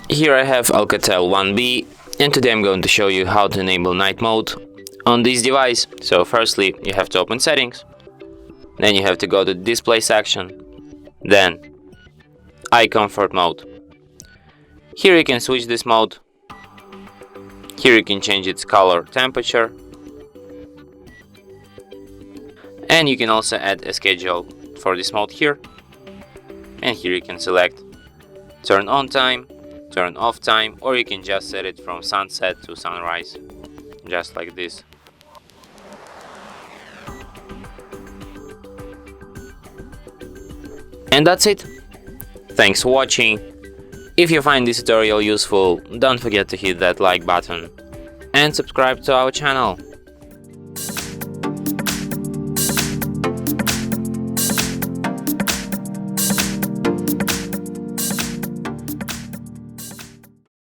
Here I have ALCATEL 1B, and today I'm going to show you how to enable night mode on this device. So firstly, you have to open settings, then you have to go to the display section, then eye comfort mode. Here you can switch this mode. Here you can change its color, temperature, and you can also add a schedule for this mode here. And here you can select turn on time, turn off time, or you can just set it from sunset to sunrise, just like this. And that's it. Thanks for watching. If you find this tutorial useful, don't forget to hit that like button and subscribe to our channel.